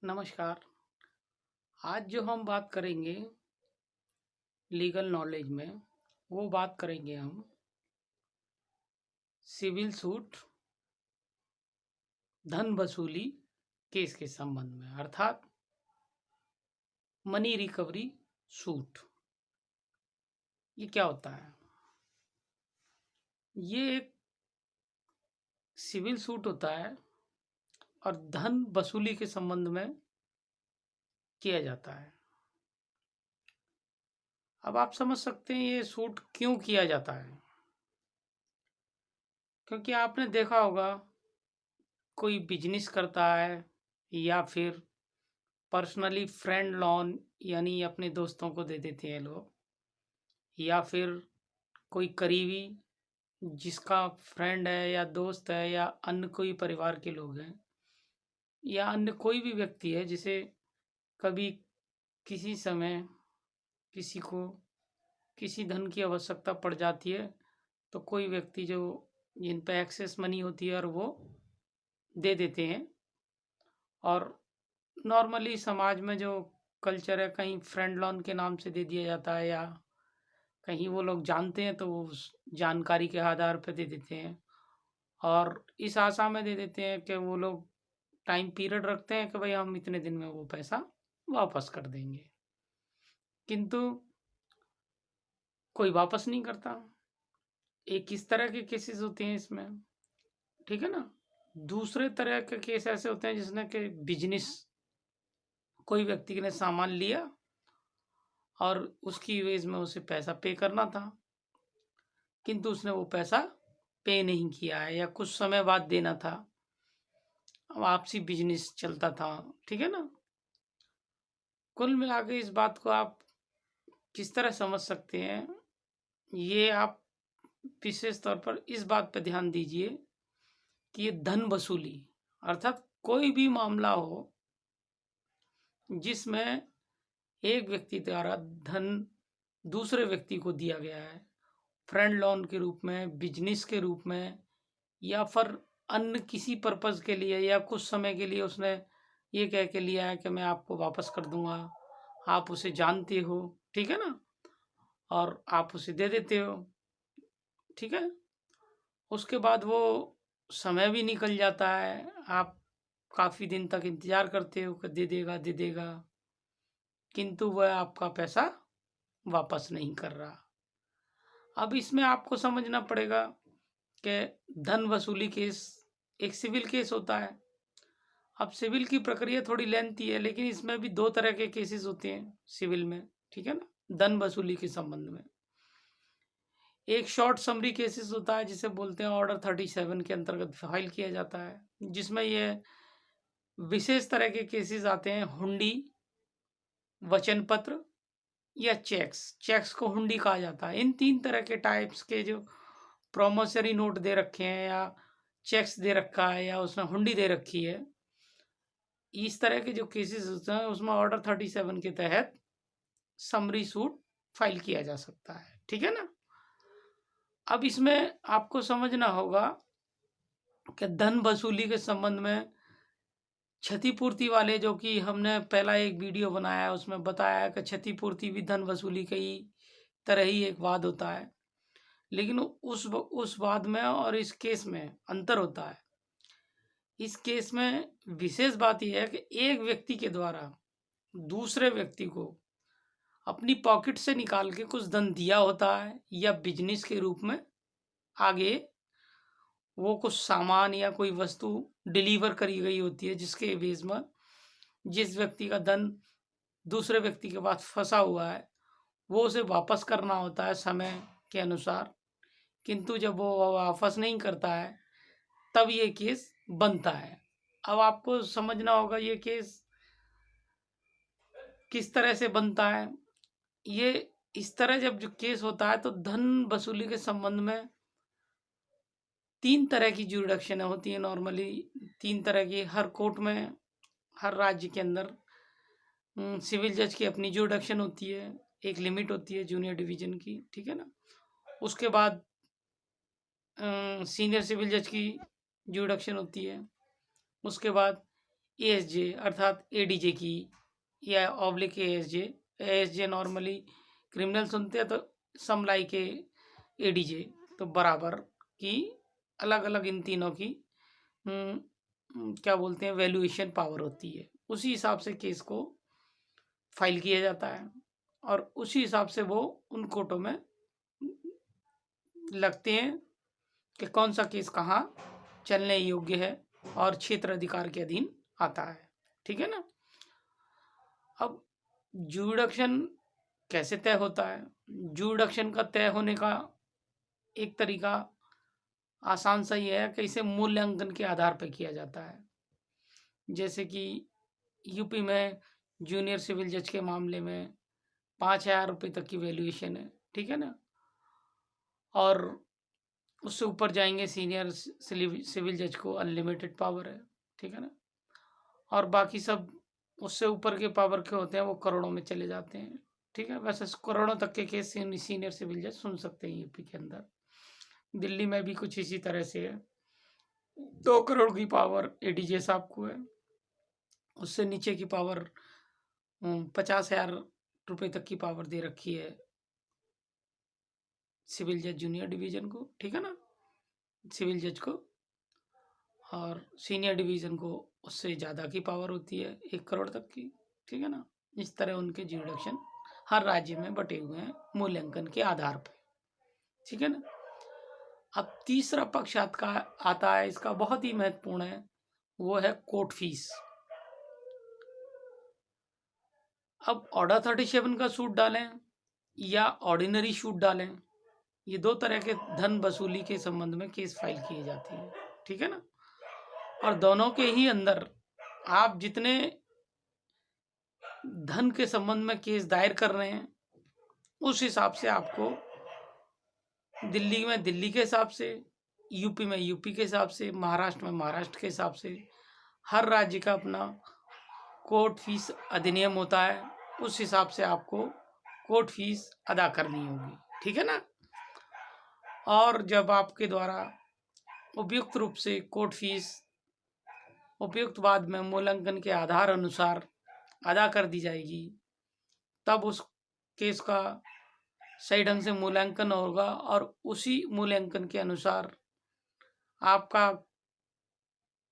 नमस्कार। आज जो हम बात करेंगे लीगल नॉलेज में, वो बात करेंगे हम सिविल सूट, धन वसूली केस के संबंध में, अर्थात मनी रिकवरी सूट। ये क्या होता है? ये एक सिविल सूट होता है और धन वसूली के संबंध में किया जाता है। अब आप समझ सकते हैं ये सूट क्यों किया जाता है। क्योंकि आपने देखा होगा, कोई बिजनेस करता है या फिर पर्सनली फ्रेंड लोन, यानी अपने दोस्तों को दे देते हैं लोग, या फिर कोई करीबी जिसका फ्रेंड है या दोस्त है या अन्य कोई परिवार के लोग हैं या अन्य कोई भी व्यक्ति है जिसे कभी किसी समय किसी को किसी धन की आवश्यकता पड़ जाती है, तो कोई व्यक्ति जो जिन पे एक्सेस मनी होती है और वो दे देते हैं। और नॉर्मली समाज में जो कल्चर है, कहीं फ्रेंड लोन के नाम से दे दिया जाता है या कहीं वो लोग जानते हैं तो वो उस जानकारी के आधार पर दे देते हैं और इस आशा में दे देते हैं कि वो लोग टाइम पीरियड रखते हैं कि भाई हम इतने दिन में वो पैसा वापस कर देंगे, किंतु कोई वापस नहीं करता। एक इस तरह के केसेस होते हैं इसमें, ठीक है ना। दूसरे तरह के केस ऐसे होते हैं जिसने कि बिजनेस, कोई व्यक्ति ने सामान लिया और उसकी एवज में उसे पैसा पे करना था, किंतु उसने वो पैसा पे नहीं किया है या कुछ समय बाद देना था। अब आपसी बिजनेस चलता था, ठीक है ना। कुल मिला के इस बात को आप किस तरह समझ सकते हैं, ये आप विशेष तौर पर इस बात पर ध्यान दीजिए कि ये धन वसूली, अर्थात कोई भी मामला हो जिसमें एक व्यक्ति द्वारा धन दूसरे व्यक्ति को दिया गया है, फ्रेंड लोन के रूप में, बिजनेस के रूप में, या फिर अन्य किसी पर्पज के लिए या कुछ समय के लिए उसने ये कह के लिया है कि मैं आपको वापस कर दूंगा, आप उसे जानते हो, ठीक है ना, और आप उसे दे देते हो, ठीक है। उसके बाद वो समय भी निकल जाता है, आप काफ़ी दिन तक इंतज़ार करते हो कि दे देगा दे देगा, किंतु वह आपका पैसा वापस नहीं कर रहा। अब इसमें आपको समझना पड़ेगा कि धन वसूली केस एक सिविल केस होता है। अब सिविल की प्रक्रिया थोड़ी लेंथी है, लेकिन इसमें भी दो तरह के केसेस होते हैं सिविल में, ठीक है ना, धन वसूली के संबंध में। एक शॉर्ट समरी केसेस होता है जिसे बोलते हैं ऑर्डर 37 के अंतर्गत फाइल किया जाता है, जिसमें ये विशेष तरह के केसेस आते हैं। हुंडी, वचन पत्र या चेक्स, चेक्स को हुंडी कहा जाता है। इन तीन तरह के टाइप्स के जो प्रोमोसरी नोट दे रखे हैं या चेक्स दे रखा है या उसमें हुंडी दे रखी है, इस तरह के जो केसेस होते हैं उसमें ऑर्डर 37 के तहत समरी सूट फाइल किया जा सकता है, ठीक है ना। अब इसमें आपको समझना होगा कि धन वसूली के संबंध में क्षतिपूर्ति वाले, जो कि हमने पहला एक वीडियो बनाया है उसमें बताया है कि क्षतिपूर्ति भी धन वसूली की तरह ही एक वाद होता है, लेकिन उस वाद में और इस केस में अंतर होता है। इस केस में विशेष बात यह है कि एक व्यक्ति के द्वारा दूसरे व्यक्ति को अपनी पॉकेट से निकाल के कुछ धन दिया होता है या बिजनेस के रूप में आगे वो कुछ सामान या कोई वस्तु डिलीवर करी गई होती है, जिसके बेस में जिस व्यक्ति का धन दूसरे व्यक्ति के पास फंसा हुआ है वो उसे वापस करना होता है समय के अनुसार, किंतु जब वो वापस नहीं करता है तब ये केस बनता है। अब आपको समझना होगा ये केस किस तरह से बनता है। ये इस तरह जब जो केस होता है तो धन वसूली के संबंध में तीन तरह की ज्यूरिडिक्शन होती है। नॉर्मली तीन तरह की हर कोर्ट में, हर राज्य के अंदर सिविल जज की अपनी ज्यूरिडिक्शन होती है, एक लिमिट होती है जूनियर डिवीजन की, ठीक है ना। उसके बाद सीनियर सिविल जज की ज्यूरिडिक्शन होती है। उसके बाद एएसजे अर्थात एडीजे की या oblique ASJ. ASJ normally criminal सुनते हैं तो सम लाइक एडीजे, तो बराबर की अलग अलग इन तीनों की क्या बोलते हैं वैल्यूएशन पावर होती है। उसी हिसाब से केस को फाइल किया जाता है और उसी हिसाब से वो उन कोर्टों में लगते हैं कि कौन सा केस कहाँ चलने योग्य है और क्षेत्र अधिकार के अधीन आता है। ठीक है ना। अब जुरिडक्शन कैसे तय होता है? जुरिडक्शन का तय होने का एक तरीका आसान सा ही है कि इसे मूल्यांकन के आधार पर किया जाता है। जैसे कि यूपी में जूनियर सिविल जज के मामले में 5,000 रुपये तक की वैल्यूएशन है। ठीक है ना। और उससे ऊपर जाएंगे सीनियर सिविल जज को अनलिमिटेड पावर है। ठीक है ना। और बाकी सब उससे ऊपर के पावर के होते हैं वो करोड़ों में चले जाते हैं। ठीक है। वैसे करोड़ों तक के केस सीनियर सिविल जज सुन सकते हैं यूपी के अंदर। दिल्ली में भी कुछ इसी तरह से है। 2 करोड़ की पावर एडीजे साहब को है। उससे नीचे की पावर 50,000 रुपये तक की पावर दे रखी है सिविल जज जूनियर डिवीजन को। ठीक है ना। सिविल जज को। और सीनियर डिवीजन को उससे ज़्यादा की पावर होती है 1 करोड़ तक की। ठीक है ना। इस तरह उनके जुरिडक्शन हर राज्य में बटे हुए हैं मूल्यांकन के आधार पर। ठीक है ना। अब तीसरा पक्ष आता है, इसका बहुत ही महत्वपूर्ण है, वो है कोर्ट फीस। अब ऑर्डर 37 का सूट डालें या ऑर्डिनरी सूट डालें, ये 2 तरह के धन वसूली के संबंध में केस फाइल किए जाते हैं। ठीक है ना। और दोनों के ही अंदर आप जितने धन के संबंध में केस दायर कर रहे हैं उस हिसाब से आपको दिल्ली में दिल्ली के हिसाब से, यूपी में यूपी के हिसाब से, महाराष्ट्र में महाराष्ट्र के हिसाब से हर राज्य का अपना कोर्ट फीस अधिनियम होता है। उस हिसाब से आपको कोर्ट फीस अदा करनी होगी। ठीक है ना। और जब आपके द्वारा उपयुक्त रूप से कोर्ट फीस उपयुक्त बाद में मूल्यांकन के आधार अनुसार अदा कर दी जाएगी, तब उस केस का सही ढंग से मूल्यांकन होगा और उसी मूल्यांकन के अनुसार आपका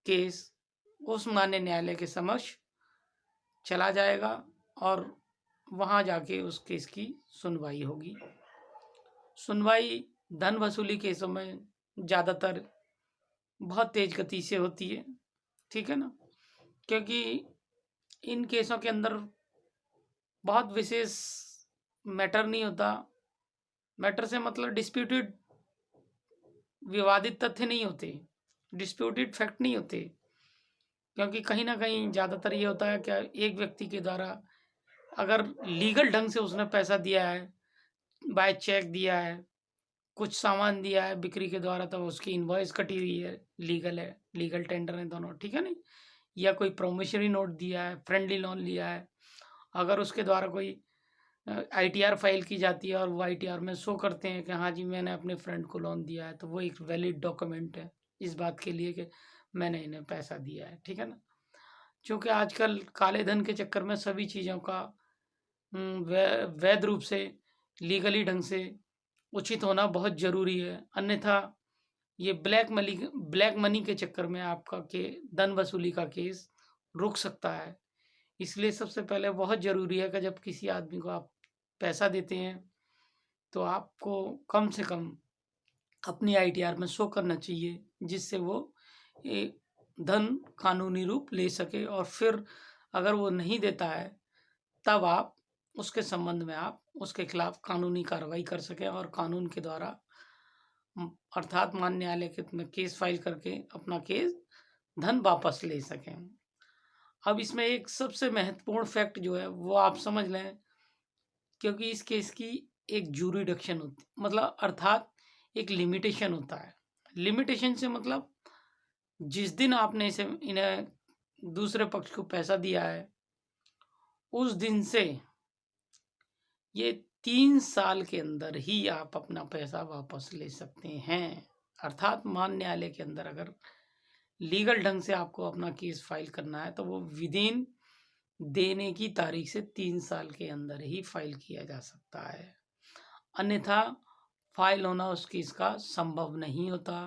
केस उस मान्य न्यायालय के समक्ष चला जाएगा और वहाँ जाके उस केस की सुनवाई होगी। सुनवाई धन वसूली केसों में ज़्यादातर बहुत तेज गति से होती है। ठीक है ना। क्योंकि इन केसों के अंदर बहुत विशेष मैटर नहीं होता। मैटर से मतलब डिस्प्यूटेड, विवादित तथ्य नहीं होते, डिस्प्यूटेड फैक्ट नहीं होते। क्योंकि कहीं ना कहीं ज़्यादातर ये होता है कि एक व्यक्ति के द्वारा अगर लीगल ढंग से उसने पैसा दिया है, बाय चेक दिया है, कुछ सामान दिया है बिक्री के द्वारा, तो उसकी इनवॉइस कटी हुई है, लीगल है, लीगल टेंडर है दोनों। ठीक है नहीं। या कोई प्रोमिसरी नोट दिया है, फ्रेंडली लोन लिया है, अगर उसके द्वारा कोई आईटीआर फाइल की जाती है और वो आईटीआर में शो करते हैं कि हाँ जी मैंने अपने फ्रेंड को लोन दिया है, तो वो एक वैलिड डॉक्यूमेंट है इस बात के लिए कि मैंने इन्हें पैसा दिया है। ठीक है ना। क्योंकि आजकल काले धन के चक्कर में सभी चीज़ों का वैध रूप से लीगली ढंग से उचित होना बहुत ज़रूरी है। अन्यथा ये ब्लैक मनी के चक्कर में आपका के धन वसूली का केस रुक सकता है। इसलिए सबसे पहले बहुत ज़रूरी है कि जब किसी आदमी को आप पैसा देते हैं तो आपको कम से कम अपनी आईटीआर में शो करना चाहिए, जिससे वो एक धन कानूनी रूप ले सके। और फिर अगर वो नहीं देता है तब आप उसके संबंध में आप उसके खिलाफ कानूनी कार्रवाई कर सकें और कानून के द्वारा अर्थात मान्य न्यायालय के में केस फाइल करके अपना केस धन वापस ले सकें। अब इसमें एक सबसे महत्वपूर्ण फैक्ट जो है वो आप समझ लें, क्योंकि इस केस की एक ज्यूरिडिक्शन होती, मतलब अर्थात एक लिमिटेशन होता है। लिमिटेशन से मतलब जिस दिन आपने इन्हें दूसरे पक्ष को पैसा दिया है उस दिन से ये 3 साल के अंदर ही आप अपना पैसा वापस ले सकते हैं। अर्थात मान्य न्यायालय के अंदर अगर लीगल ढंग से आपको अपना केस फाइल करना है तो वो विदिन देने की तारीख से 3 साल के अंदर ही फाइल किया जा सकता है, अन्यथा फाइल होना उस केस का संभव नहीं होता।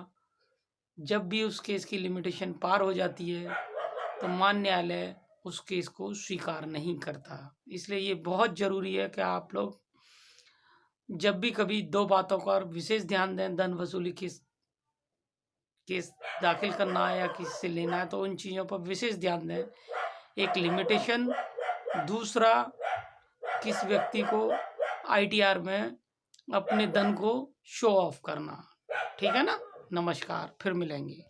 जब भी उस केस की लिमिटेशन पार हो जाती है तो मान्य न्यायालय उस केस को स्वीकार नहीं करता। इसलिए ये बहुत ज़रूरी है कि आप लोग जब भी कभी 2 बातों का और विशेष ध्यान दें, धन वसूली केस केस दाखिल करना है या किसी से लेना है तो उन चीज़ों पर विशेष ध्यान दें। एक लिमिटेशन, दूसरा किस व्यक्ति को आईटीआर में अपने धन को शो ऑफ करना। ठीक है ना? नमस्कार, फिर मिलेंगे।